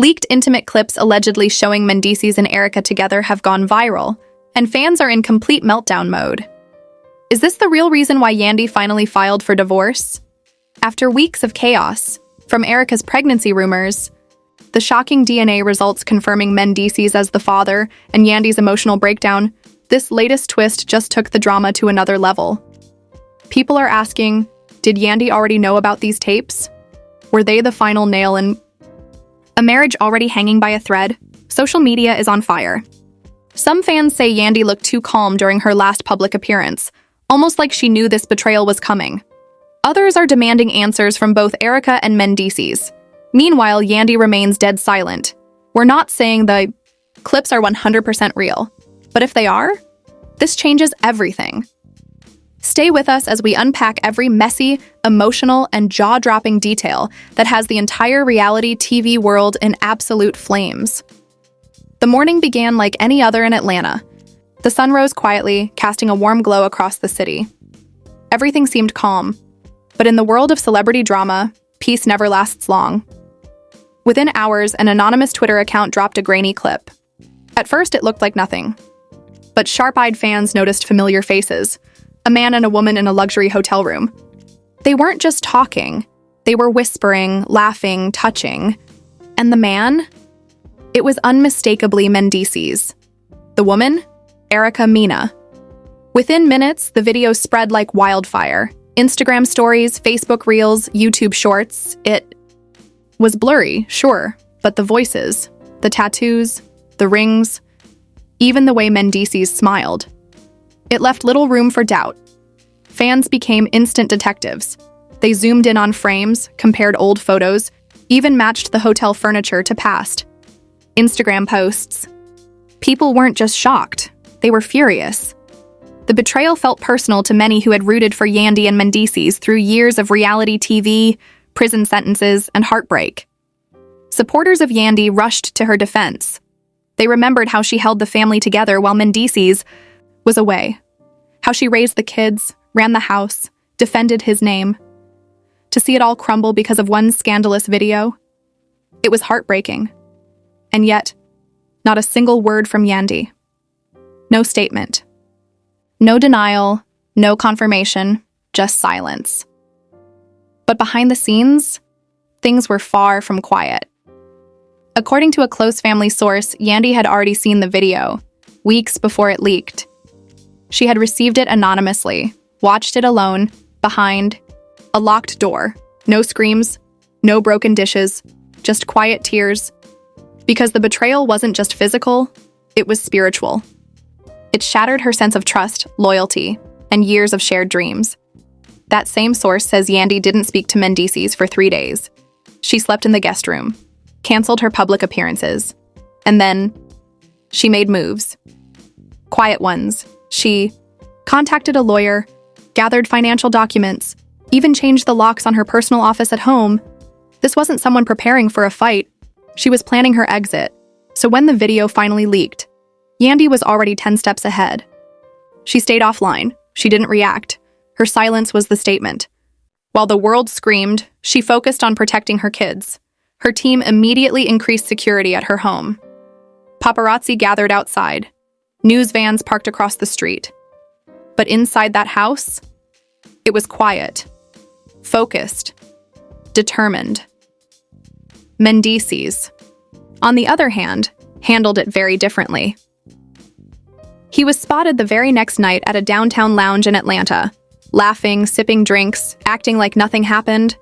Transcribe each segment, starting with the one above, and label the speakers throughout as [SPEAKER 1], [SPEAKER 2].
[SPEAKER 1] Leaked intimate clips allegedly showing Mendeecees and Erica together have gone viral, and fans are in complete meltdown mode. Is this the real reason why Yandy finally filed for divorce? After weeks of chaos, from Erica's pregnancy rumors, the shocking DNA results confirming Mendeecees as the father, and Yandy's emotional breakdown, this latest twist just took the drama to another level. People are asking, did Yandy already know about these tapes? Were they the final nail in a marriage already hanging by a thread? Social media is on fire. Some fans say Yandy looked too calm during her last public appearance, almost like she knew this betrayal was coming. Others are demanding answers from both Erica and Mendeecees. Meanwhile, Yandy remains dead silent. We're not saying the clips are 100% real, but if they are, this changes everything. Stay with us as we unpack every messy, emotional, and jaw-dropping detail that has the entire reality TV world in absolute flames. The morning began like any other in Atlanta. The sun rose quietly, casting a warm glow across the city. Everything seemed calm, but in the world of celebrity drama, peace never lasts long. Within hours, an anonymous Twitter account dropped a grainy clip. At first, it looked like nothing. But sharp-eyed fans noticed familiar faces, a man and a woman in a luxury hotel room. They weren't just talking. They were whispering, laughing, touching. And the man? It was unmistakably Mendeecees. The woman? Erica Mena. Within minutes, the video spread like wildfire. Instagram stories, Facebook Reels, YouTube Shorts. It was blurry, sure, but the voices, the tattoos, the rings, even the way Mendeecees smiled. It left little room for doubt. Fans became instant detectives. They zoomed in on frames, compared old photos, even matched the hotel furniture to past Instagram posts. People weren't just shocked, they were furious. The betrayal felt personal to many who had rooted for Yandy and Mendeecees through years of reality TV, prison sentences, and heartbreak. Supporters of Yandy rushed to her defense. They remembered how she held the family together while Mendeecees was away, how she raised the kids, ran the house, defended his name. To see it all crumble because of one scandalous video, it was heartbreaking. And yet, not a single word from Yandy. No statement. No denial, no confirmation, just silence. But behind the scenes, things were far from quiet. According to a close family source, Yandy had already seen the video, weeks before it leaked. She had received it anonymously, watched it alone, behind a locked door. No screams, no broken dishes, just quiet tears. Because the betrayal wasn't just physical, it was spiritual. It shattered her sense of trust, loyalty, and years of shared dreams. That same source says Yandy didn't speak to Mendeecees for 3 days. She slept in the guest room, canceled her public appearances, and then she made moves. Quiet ones. She contacted a lawyer, gathered financial documents, even changed the locks on her personal office at home. This wasn't someone preparing for a fight. She was planning her exit. So when the video finally leaked, Yandy was already 10 steps ahead. She stayed offline. She didn't react. Her silence was the statement. While the world screamed, she focused on protecting her kids. Her team immediately increased security at her home. Paparazzi gathered outside. News vans parked across the street. But inside that house, it was quiet, focused, determined. Mendeecees, on the other hand, handled it very differently. He was spotted the very next night at a downtown lounge in Atlanta, laughing, sipping drinks, acting like nothing happened.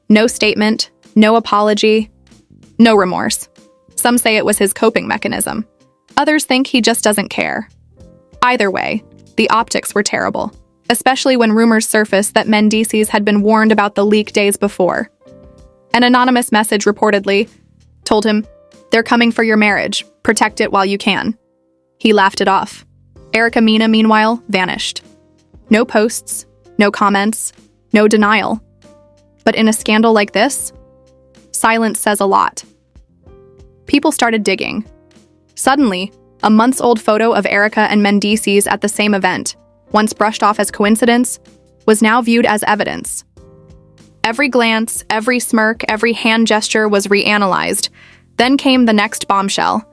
[SPEAKER 1] No statement, no apology, no remorse. Some say it was his coping mechanism. Others think he just doesn't care. Either way, the optics were terrible, especially when rumors surfaced that Mendeecees had been warned about the leak days before. An anonymous message reportedly told him, "They're coming for your marriage. Protect it while you can." He laughed it off. Erica Mena, meanwhile, vanished. No posts, no comments, no denial. But in a scandal like this, silence says a lot. People started digging. Suddenly, a months-old photo of Erica and Mendeecees at the same event, once brushed off as coincidence, was now viewed as evidence. Every glance, every smirk, every hand gesture was reanalyzed. Then came the next bombshell.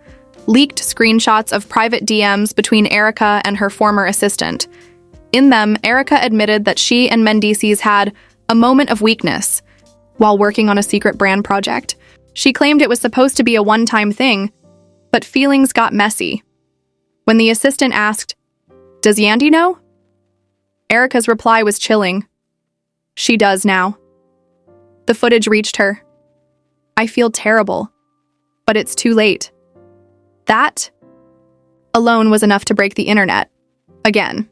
[SPEAKER 1] Leaked screenshots of private DMs between Erica and her former assistant. In them, Erica admitted that she and Mendeecees had a moment of weakness while working on a secret brand project. She claimed it was supposed to be a one-time thing, but feelings got messy. When the assistant asked, "Does Yandy know?" Erica's reply was chilling. "She does now." The footage reached her. "I feel terrible, but it's too late." That alone was enough to break the internet. Again,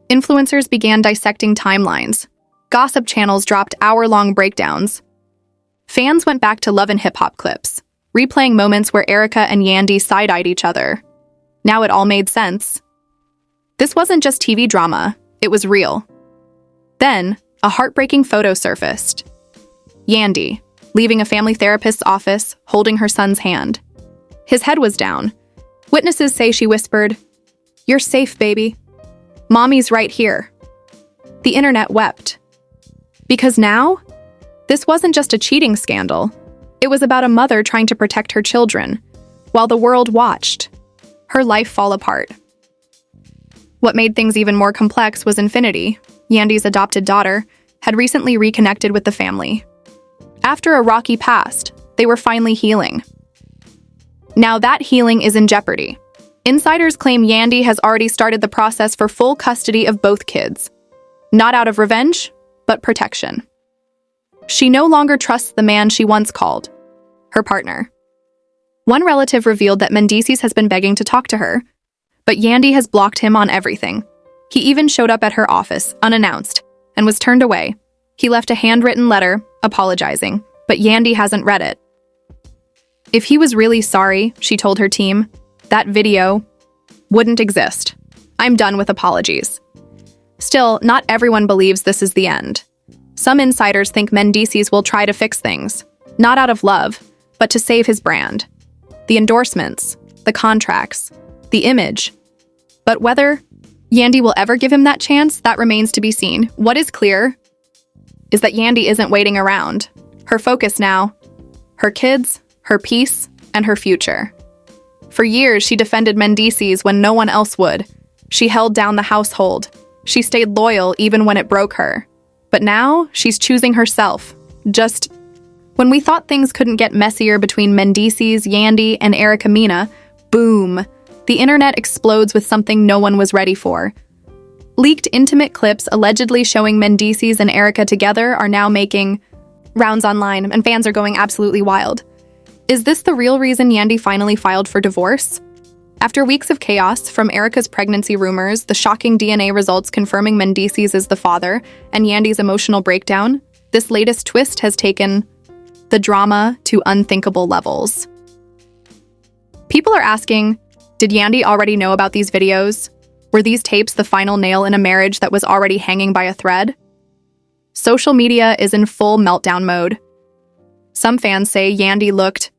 [SPEAKER 1] influencers began dissecting timelines. Gossip channels dropped hour-long breakdowns. Fans went back to Love and Hip Hop clips, replaying moments where Erica and Yandy side-eyed each other. Now it all made sense. This wasn't just TV drama, it was real. Then, a heartbreaking photo surfaced. Yandy, leaving a family therapist's office, holding her son's hand. His head was down. Witnesses say she whispered, "You're safe, baby. Mommy's right here." The internet wept. Because now, this wasn't just a cheating scandal. It was about a mother trying to protect her children, while the world watched her life fall apart. What made things even more complex was Infinity, Yandy's adopted daughter, had recently reconnected with the family. After a rocky past, they were finally healing. Now that healing is in jeopardy. Insiders claim Yandy has already started the process for full custody of both kids. Not out of revenge, but protection. She no longer trusts the man she once called her partner. One relative revealed that Mendeecees has been begging to talk to her, but Yandy has blocked him on everything. He even showed up at her office, unannounced, and was turned away. He left a handwritten letter, apologizing, but Yandy hasn't read it. If he was really sorry, she told her team, that video wouldn't exist. I'm done with apologies. Still, not everyone believes this is the end. Some insiders think Mendeecees will try to fix things, not out of love, but to save his brand. The endorsements, the contracts, the image. But whether Yandy will ever give him that chance, that remains to be seen. What is clear is that Yandy isn't waiting around. Her focus now, her kids, her peace, and her future. For years, she defended Mendeecees when no one else would. She held down the household. She stayed loyal even when it broke her. But now, she's choosing herself. Just when we thought things couldn't get messier between Mendeecees, Yandy, and Erica Mena, boom, the internet explodes with something no one was ready for. Leaked intimate clips allegedly showing Mendeecees and Erica together are now making rounds online, and fans are going absolutely wild. Is this the real reason Yandy finally filed for divorce? After weeks of chaos, from Erica's pregnancy rumors, the shocking DNA results confirming Mendeecees is the father, and Yandy's emotional breakdown, this latest twist has taken the drama to unthinkable levels. People are asking, did Yandy already know about these videos? Were these tapes the final nail in a marriage that was already hanging by a thread? Social media is in full meltdown mode. Some fans say Yandy looked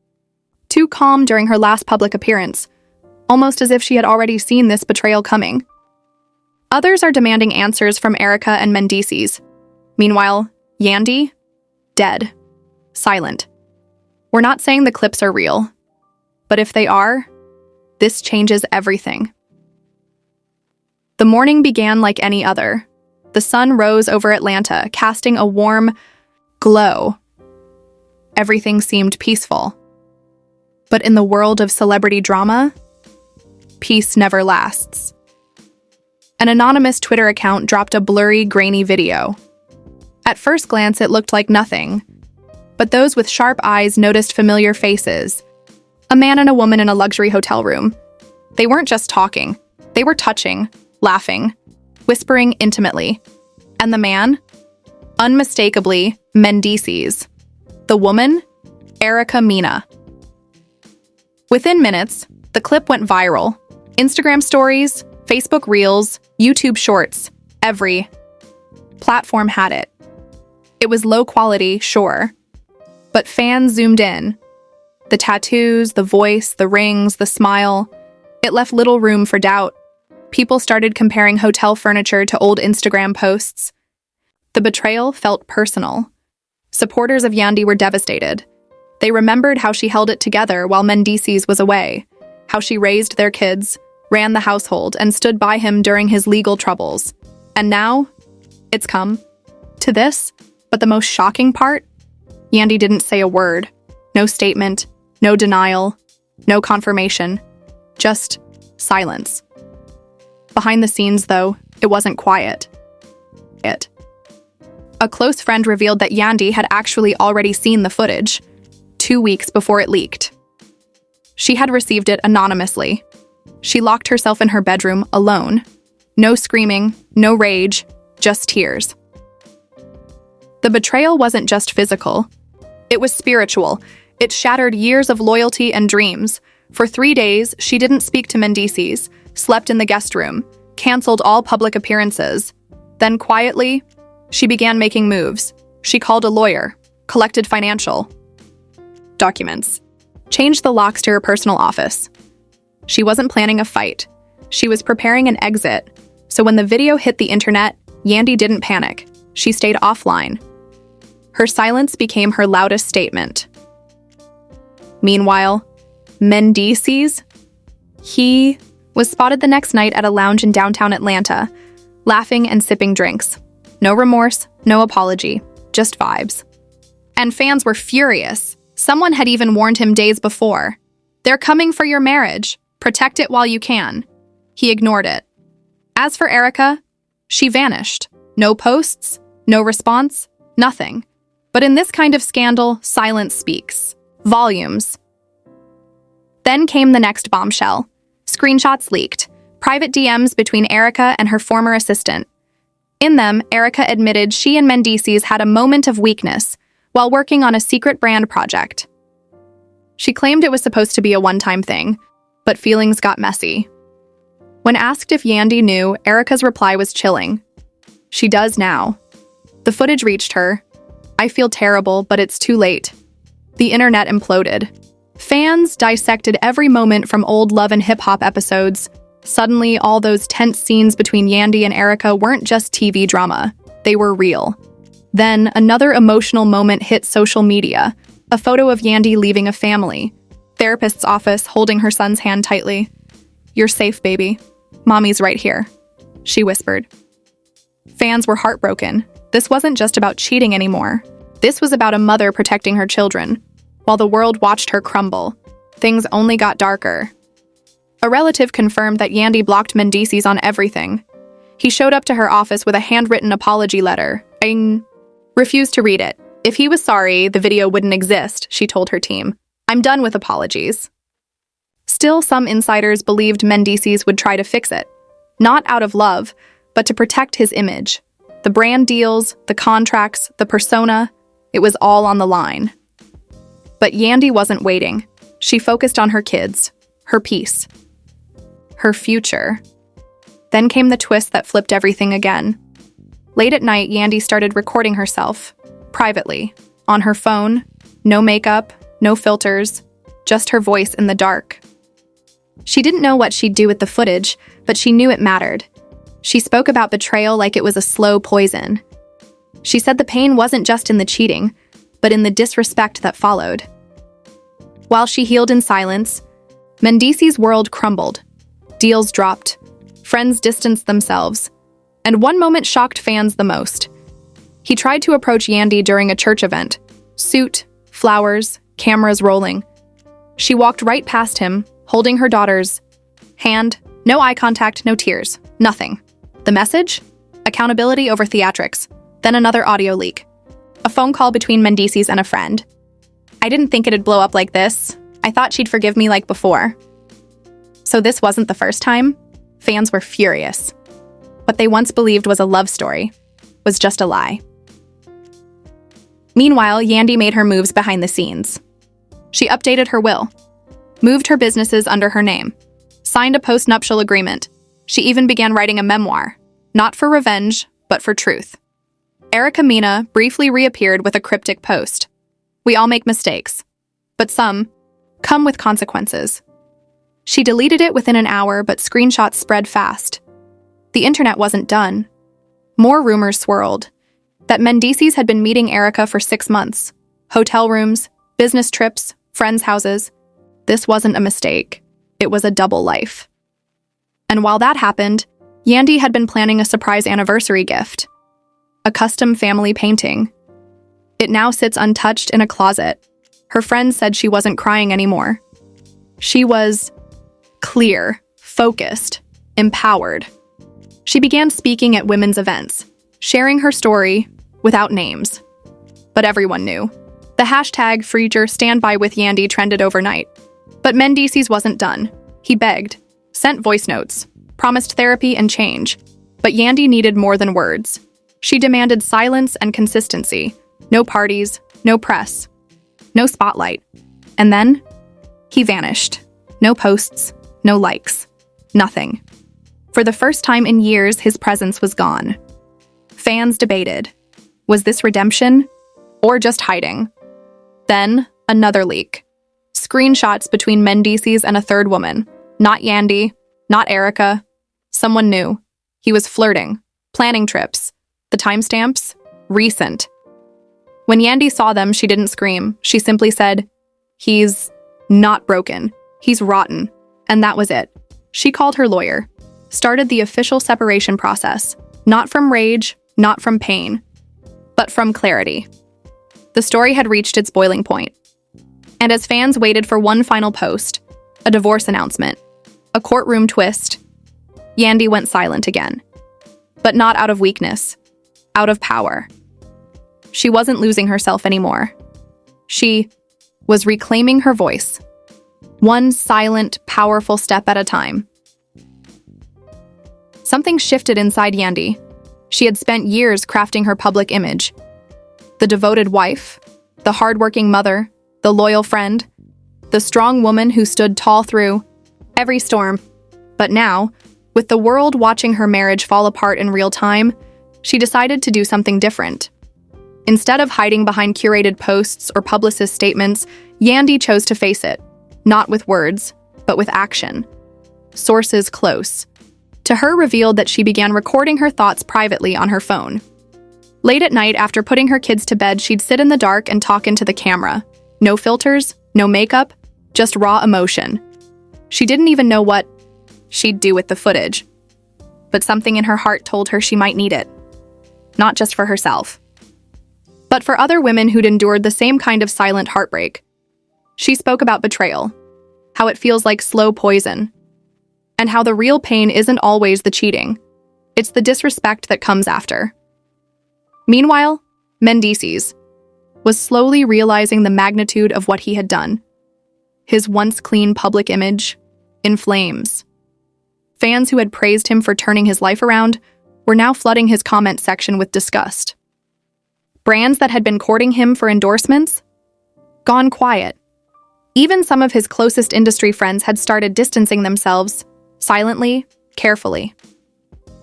[SPEAKER 1] too calm during her last public appearance, almost as if she had already seen this betrayal coming. Others are demanding answers from Erica and Mendeecees. Meanwhile, Yandy? Dead. Silent. We're not saying the clips are real, but if they are, this changes everything. The morning began like any other. The sun rose over Atlanta, casting a warm glow. Everything seemed peaceful. But in the world of celebrity drama, peace never lasts. An anonymous Twitter account dropped a blurry, grainy video. At first glance, it looked like nothing, but those with sharp eyes noticed familiar faces. A man and a woman in a luxury hotel room. They weren't just talking. They were touching, laughing, whispering intimately. And the man? Unmistakably, Mendeecees. The woman? Erica Mena. Within minutes, the clip went viral. Instagram stories, Facebook Reels, YouTube Shorts, every platform had it. It was low quality, sure, but fans zoomed in. The tattoos, the voice, the rings, the smile, it left little room for doubt. People started comparing hotel furniture to old Instagram posts. The betrayal felt personal. Supporters of Yandy were devastated. They remembered how she held it together while Mendeecees was away, how she raised their kids, ran the household, and stood by him during his legal troubles. And now, it's come to this, but the most shocking part? Yandy didn't say a word. No statement, no denial, no confirmation. Just silence. Behind the scenes, though, it wasn't quiet. A close friend revealed that Yandy had actually already seen the footage, 2 weeks before it leaked. She had received it anonymously. She locked herself in her bedroom alone. No screaming, no rage, just tears. The betrayal wasn't just physical. It was spiritual. It shattered years of loyalty and dreams. For 3 days, she didn't speak to Mendeecees, slept in the guest room, canceled all public appearances. Then quietly, she began making moves. She called a lawyer, collected financial documents, changed the locks to her personal office. She wasn't planning a fight. She was preparing an exit. So when the video hit the internet, Yandy didn't panic. She stayed offline. Her silence became her loudest statement. Meanwhile, Mendeecees, he was spotted the next night at a lounge in downtown Atlanta, laughing and sipping drinks. No remorse, no apology, just vibes. And fans were furious. Someone had even warned him days before. They're coming for your marriage. Protect it while you can. He ignored it. As for Erica, she vanished. No posts, no response, nothing. But in this kind of scandal, silence speaks volumes. Then came the next bombshell. Screenshots leaked. Private DMs between Erica and her former assistant. In them, Erica admitted she and Mendeecees had a moment of weakness while working on a secret brand project. She claimed it was supposed to be a one-time thing, but feelings got messy. When asked if Yandy knew, Erica's reply was chilling. She does now. The footage reached her. I feel terrible, but it's too late. The internet imploded. Fans dissected every moment from old Love and Hip Hop episodes. Suddenly, all those tense scenes between Yandy and Erica weren't just TV drama. They were real. Then, another emotional moment hit social media. A photo of Yandy leaving a family. Therapist's office holding her son's hand tightly. You're safe, baby. Mommy's right here, she whispered. Fans were heartbroken. This wasn't just about cheating anymore. This was about a mother protecting her children. While the world watched her crumble, things only got darker. A relative confirmed that Yandy blocked Mendeecees on everything. He showed up to her office with a handwritten apology letter. I refused to read it. If he was sorry, the video wouldn't exist, she told her team. I'm done with apologies. Still, some insiders believed Mendeecees would try to fix it. Not out of love, but to protect his image. The brand deals, the contracts, the persona, it was all on the line. But Yandy wasn't waiting. She focused on her kids, her peace, her future. Then came the twist that flipped everything again. Late at night, Yandy started recording herself, privately, on her phone, no makeup, no filters, just her voice in the dark. She didn't know what she'd do with the footage, but she knew it mattered. She spoke about betrayal like it was a slow poison. She said the pain wasn't just in the cheating, but in the disrespect that followed. While she healed in silence, Mendeecees' world crumbled. Deals dropped. Friends distanced themselves. And one moment shocked fans the most. He tried to approach Yandy during a church event. Suit, flowers, cameras rolling. She walked right past him, holding her daughter's hand. No eye contact, no tears, nothing. The message? Accountability over theatrics. Then another audio leak. A phone call between Mendeecees and a friend. I didn't think it'd blow up like this. I thought she'd forgive me like before. So this wasn't the first time? Fans were furious. What they once believed was a love story was just a lie. Meanwhile, Yandy made her moves behind the scenes. She updated her will, moved her businesses under her name, signed a post-nuptial agreement. She even began writing a memoir, not for revenge, but for truth. Erica Mena briefly reappeared with a cryptic post. We all make mistakes, but some come with consequences. She deleted it within an hour, but screenshots spread fast. The internet wasn't done. More rumors swirled that Mendeecees had been meeting Erica for 6 months. Hotel rooms, Business trips, friends' houses. This wasn't a mistake. It was a double life. And while that happened, Yandy had been planning a surprise anniversary gift. A custom family painting. It now sits untouched in a closet. Her friends said she wasn't crying anymore. She was clear, focused, empowered. She began speaking at women's events, sharing her story without names. But everyone knew. The hashtag #FreeJerStandByWithYandy trended overnight. But Mendeecees wasn't done. He begged, sent voice notes, promised therapy and change. But Yandy needed more than words. She demanded silence and consistency. No parties, no press, no spotlight. And then, he vanished. No posts, no likes, nothing. For the first time in years, his presence was gone. Fans debated. Was this redemption or just hiding? Then, another leak. Screenshots between Mendeecees and a third woman. Not Yandy, not Erica. Someone new. He was flirting, planning trips. The timestamps? Recent. When Yandy saw them, she didn't scream. She simply said, "He's not broken. He's rotten." And that was it. She called her lawyer. Started the official separation process. Not from rage, not from pain, but from clarity. The story had reached its boiling point. And as fans waited for one final post, a divorce announcement, a courtroom twist, Yandy went silent again. But not out of weakness, out of power. She wasn't losing herself anymore. She was reclaiming her voice, one silent, powerful step at a time. Something shifted inside Yandy. She had spent years crafting her public image. The devoted wife, the hardworking mother, the loyal friend, the strong woman who stood tall through every storm. But now, with the world watching her marriage fall apart in real time, she decided to do something different. Instead of hiding behind curated posts or publicist statements, Yandy chose to face it, not with words, but with action. Sources close to her revealed that she began recording her thoughts privately on her phone. Late at night, after putting her kids to bed, she'd sit in the dark and talk into the camera. No filters, no makeup, just raw emotion. She didn't even know what she'd do with the footage. But something in her heart told her she might need it. Not just for herself, but for other women who'd endured the same kind of silent heartbreak. She spoke about betrayal, how it feels like slow poison, and how the real pain isn't always the cheating. It's the disrespect that comes after. Meanwhile, Mendeecees was slowly realizing the magnitude of what he had done. His once clean public image in flames. Fans who had praised him for turning his life around were now flooding his comment section with disgust. Brands that had been courting him for endorsements? Gone quiet. Even some of his closest industry friends had started distancing themselves, silently, carefully.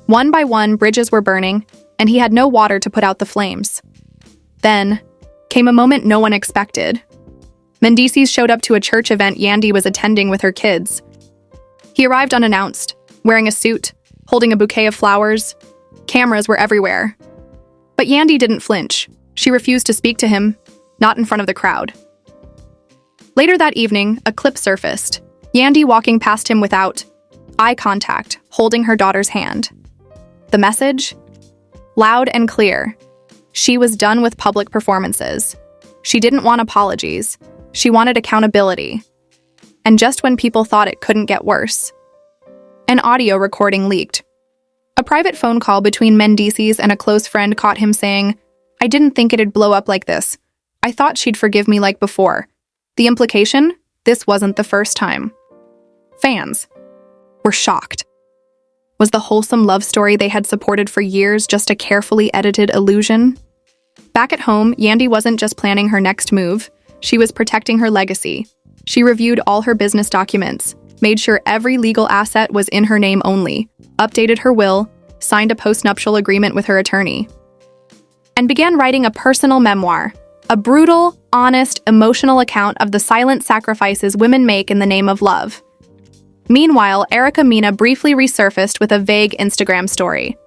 [SPEAKER 1] One by one, bridges were burning, and he had no water to put out the flames. Then came a moment no one expected. Mendeecees showed up to a church event Yandy was attending with her kids. He arrived unannounced, wearing a suit, holding a bouquet of flowers. Cameras were everywhere. But Yandy didn't flinch. She refused to speak to him, not in front of the crowd. Later that evening, a clip surfaced. Yandy walking past him without eye contact, holding her daughter's hand. The message? Loud and clear. She was done with public performances. She didn't want apologies. She wanted accountability. And just when people thought it couldn't get worse, an audio recording leaked. A private phone call between Mendeecees and a close friend caught him saying, "I didn't think it'd blow up like this. I thought she'd forgive me like before." The implication? This wasn't the first time. Fans were shocked. Was the wholesome love story they had supported for years just a carefully edited illusion? Back at home, Yandy wasn't just planning her next move. She was protecting her legacy. She reviewed all her business documents, made sure every legal asset was in her name only, updated her will, signed a postnuptial agreement with her attorney, and began writing a personal memoir, a brutal, honest, emotional account of the silent sacrifices women make in the name of love. Meanwhile, Erica Mina briefly resurfaced with a vague Instagram story.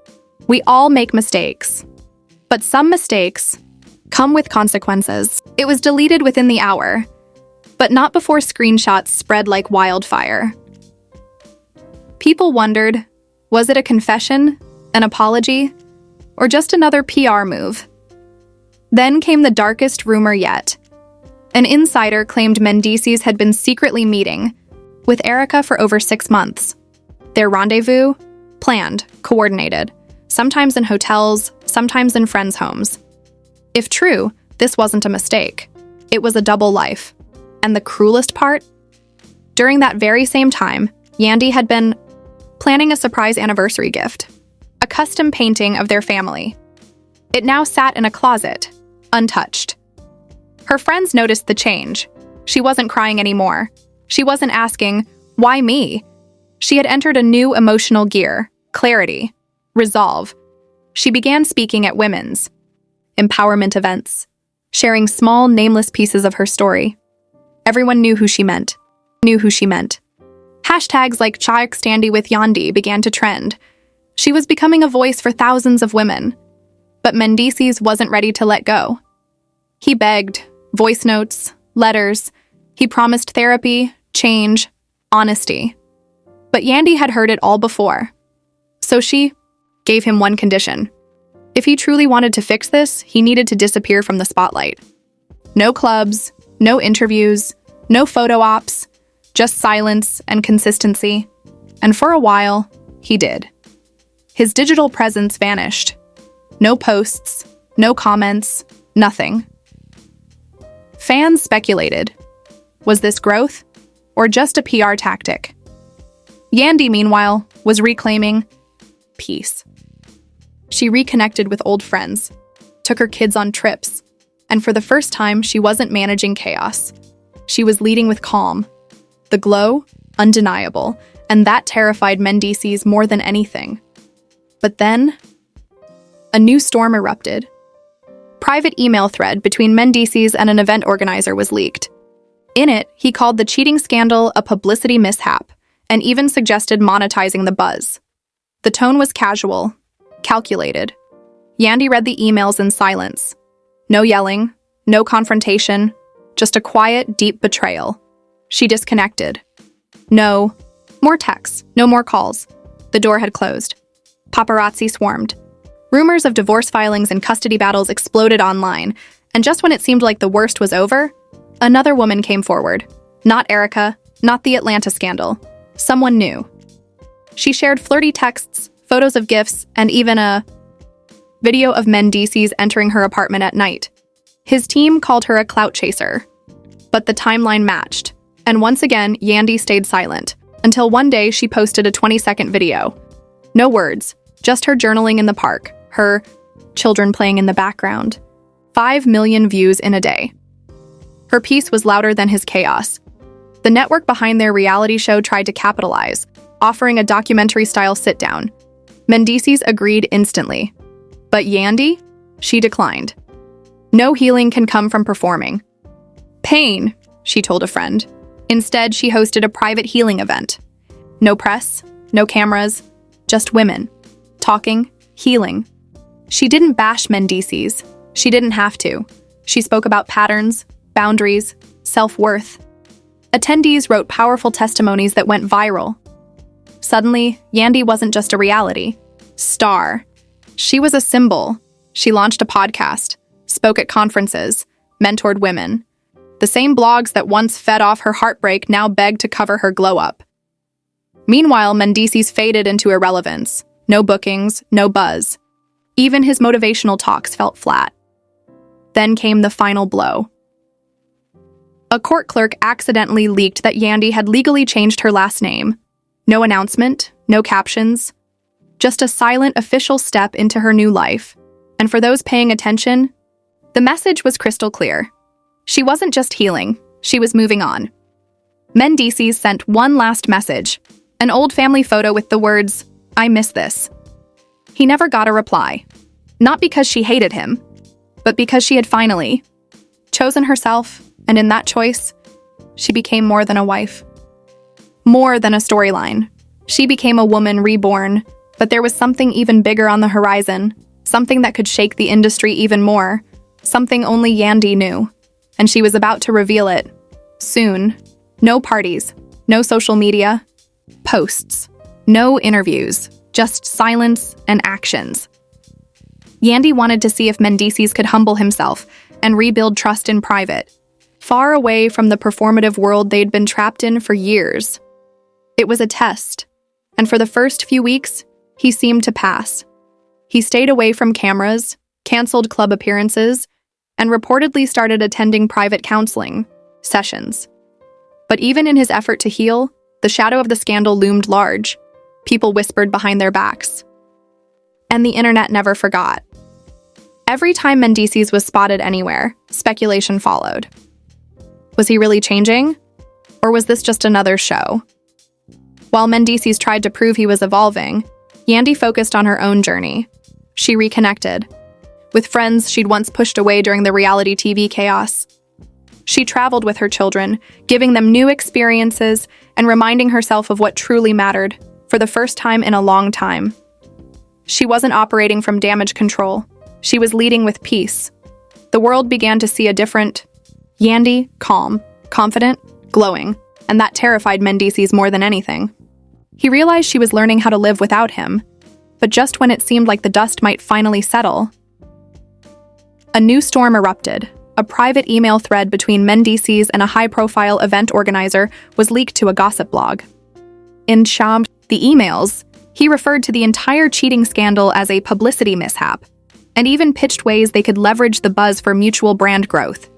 [SPEAKER 1] "We all make mistakes, but some mistakes come with consequences. It was deleted within the hour, but not before screenshots spread like wildfire. People wondered, was it a confession, an apology, or just another PR move? Then came the darkest rumor yet. An insider claimed Mendeecees had been secretly meeting with Erica for over 6 months. Their rendezvous? Planned, coordinated, sometimes in hotels, sometimes in friends' homes. If true, this wasn't a mistake. It was a double life. And the cruelest part? During that very same time, Yandy had been planning a surprise anniversary gift, a custom painting of their family. It now sat in a closet, untouched. Her friends noticed the change. She wasn't crying anymore. She wasn't asking, why me? She had entered a new emotional gear, clarity, resolve. She began speaking at women's empowerment events, sharing small, nameless pieces of her story. Everyone knew who she meant. Hashtags like Yandy with Yandy began to trend. She was becoming a voice for thousands of women. But Mendeecees wasn't ready to let go. He begged, voice notes, letters. He promised therapy, change, honesty. But Yandy had heard it all before. So she gave him one condition. If he truly wanted to fix this, he needed to disappear from the spotlight. No clubs, no interviews, no photo ops, just silence and consistency. And for a while, he did. His digital presence vanished. No posts, no comments, nothing. Fans speculated. Was this growth, or just a PR tactic? Yandy, meanwhile, was reclaiming peace. She reconnected with old friends, took her kids on trips, and for the first time, she wasn't managing chaos. She was leading with calm. The glow, undeniable, and that terrified Mendeecees more than anything. But then, a new storm erupted. Private email thread between Mendeecees and an event organizer was leaked. In it, he called the cheating scandal a publicity mishap, and even suggested monetizing the buzz. The tone was casual, calculated. Yandy read the emails in silence. No yelling, no confrontation, just a quiet, deep betrayal. She disconnected. No more texts, no more calls. The door had closed. Paparazzi swarmed. Rumors of divorce filings and custody battles exploded online, and just when it seemed like the worst was over, another woman came forward. Not Erica, not the Atlanta scandal. Someone new. She shared flirty texts, photos of gifts, and even a video of Mendeecees entering her apartment at night. His team called her a clout chaser. But the timeline matched. And once again, Yandy stayed silent, until one day she posted a 20-second video. No words, just her journaling in the park, her children playing in the background. 5 million views in a day. Her piece was louder than his chaos. The network behind their reality show tried to capitalize, offering a documentary-style sit-down. Mendeecees agreed instantly. But Yandy? She declined. No healing can come from performing. Pain, she told a friend. Instead, she hosted a private healing event. No press, no cameras, just women. Talking, healing. She didn't bash Mendeecees. She didn't have to. She spoke about patterns, boundaries, self-worth. Attendees wrote powerful testimonies that went viral. Suddenly, Yandy wasn't just a reality star. She was a symbol. She launched a podcast, spoke at conferences, mentored women. The same blogs that once fed off her heartbreak now begged to cover her glow-up. Meanwhile, Mendeecees faded into irrelevance. No bookings, no buzz. Even his motivational talks felt flat. Then came the final blow. A court clerk accidentally leaked that Yandy had legally changed her last name. No announcement, no captions. Just a silent official step into her new life. And for those paying attention, the message was crystal clear. She wasn't just healing, she was moving on. Mendeecees sent one last message, an old family photo with the words, "I miss this." He never got a reply. Not because she hated him, but because she had finally chosen herself, and in that choice, she became more than a wife. More than a storyline. She became a woman reborn, but there was something even bigger on the horizon, something that could shake the industry even more. something only Yandy knew, and she was about to reveal it. Soon. No parties, no social media, posts, no interviews, just silence and actions. Yandy wanted to see if Mendeecees could humble himself and rebuild trust in private, far away from the performative world they'd been trapped in for years. It was a test, and for the first few weeks, he seemed to pass. He stayed away from cameras, canceled club appearances, and reportedly started attending private counseling sessions. But even in his effort to heal, the shadow of the scandal loomed large. People whispered behind their backs. And the internet never forgot. Every time Mendeecees was spotted anywhere, speculation followed. Was he really changing? Or was this just another show? While Mendeecees tried to prove he was evolving, Yandy focused on her own journey. She reconnected with friends she'd once pushed away during the reality TV chaos. She traveled with her children, giving them new experiences and reminding herself of what truly mattered for the first time in a long time. She wasn't operating from damage control. She was leading with peace. The world began to see a different Yandy, calm, confident, glowing, and that terrified Mendeecees more than anything. He realized she was learning how to live without him, but just when it seemed like the dust might finally settle, a new storm erupted. A private email thread between Mendeecees and a high-profile event organizer was leaked to a gossip blog. In the emails, he referred to the entire cheating scandal as a publicity mishap, and even pitched ways they could leverage the buzz for mutual brand growth.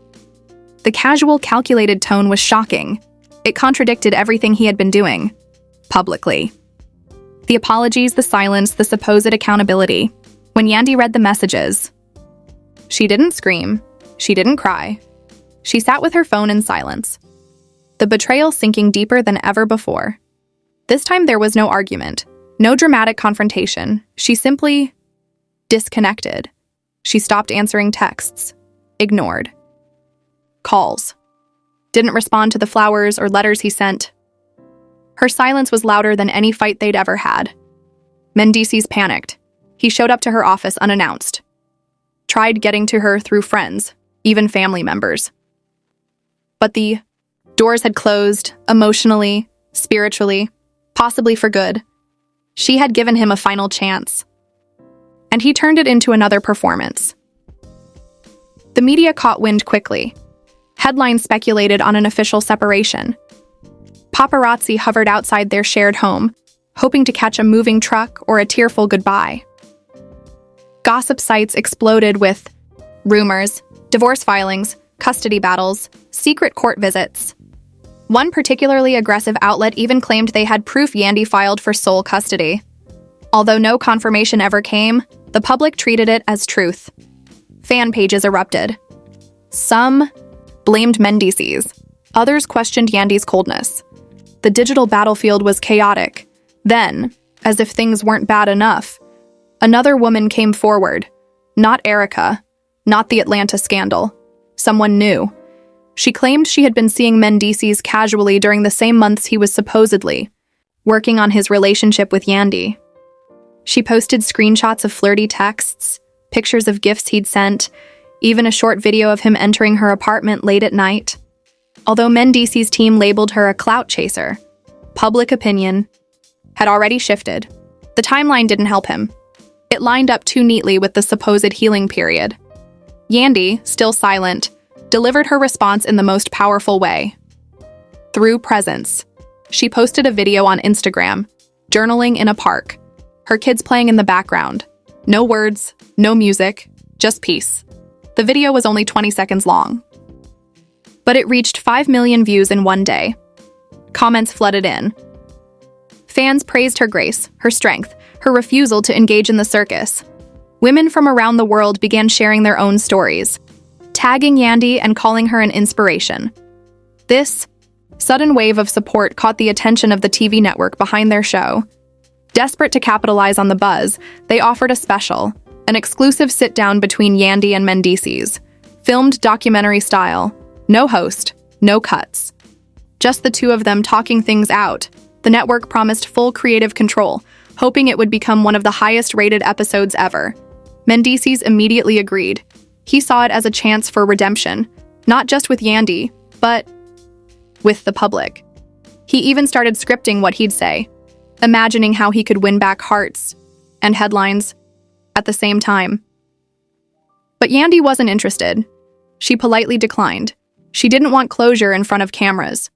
[SPEAKER 1] The casual, calculated tone was shocking. It contradicted everything he had been doing, publicly. The apologies, the silence, the supposed accountability. When Yandy read the messages, she didn't scream. She didn't cry. She sat with her phone in silence, the betrayal sinking deeper than ever before. This time there was no argument, no dramatic confrontation. She simply disconnected. She stopped answering texts, ignored calls, didn't respond to the flowers or letters he sent. Her silence was louder than any fight they'd ever had. Mendeecees panicked. He showed up to her office unannounced, tried getting to her through friends, even family members. But the doors had closed, emotionally, spiritually, possibly for good. She had given him a final chance, and he turned it into another performance. The media caught wind quickly. Headlines speculated on an official separation. Paparazzi hovered outside their shared home, hoping to catch a moving truck or a tearful goodbye. Gossip sites exploded with rumors, divorce filings, custody battles, secret court visits. One particularly aggressive outlet even claimed they had proof Yandy filed for sole custody. Although no confirmation ever came, the public treated it as truth. Fan pages erupted. Some blamed Mendeecees. Others questioned Yandy's coldness. The digital battlefield was chaotic. Then, as if things weren't bad enough, another woman came forward. Not Erica, not the Atlanta scandal. Someone new. She claimed she had been seeing Mendeecees casually during the same months he was supposedly working on his relationship with Yandy. She posted screenshots of flirty texts, pictures of gifts he'd sent, even a short video of him entering her apartment late at night. Although Mendeecees' team labeled her a clout chaser, public opinion had already shifted. The timeline didn't help him. It lined up too neatly with the supposed healing period. Yandy, still silent, delivered her response in the most powerful way. Through presence. She posted a video on Instagram, journaling in a park, her kids playing in the background. No words, no music, just peace. The video was only 20 seconds long, but it reached 5 million views in one day. Comments flooded in. Fans praised her grace, her strength, her refusal to engage in the circus. Women from around the world began sharing their own stories, tagging Yandy and calling her an inspiration. This sudden wave of support caught the attention of the TV network behind their show. Desperate to capitalize on the buzz, they offered a special, an exclusive sit-down between Yandy and Mendeecees, filmed documentary style, no host, no cuts. Just the two of them talking things out. The network promised full creative control, hoping it would become one of the highest-rated episodes ever. Mendeecees immediately agreed. He saw it as a chance for redemption, not just with Yandy, but with the public. He even started scripting what he'd say, imagining how he could win back hearts and headlines at the same time. But Yandy wasn't interested. She politely declined. She didn't want closure in front of cameras.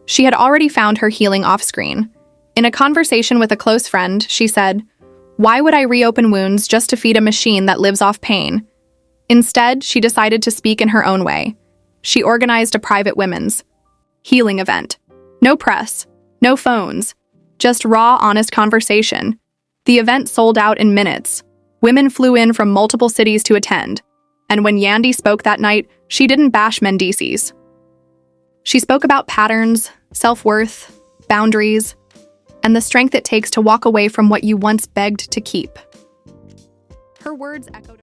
[SPEAKER 1] She had already found her healing off-screen. In a conversation with a close friend, she said, "Why would I reopen wounds just to feed a machine that lives off pain?" Instead, she decided to speak in her own way. She organized a private women's healing event. No press, no phones, just raw, honest conversation. The event sold out in minutes. Women flew in from multiple cities to attend. And when Yandy spoke that night, she didn't bash Mendeecees. She spoke about patterns, self-worth, boundaries, and the strength it takes to walk away from what you once begged to keep. Her words echoed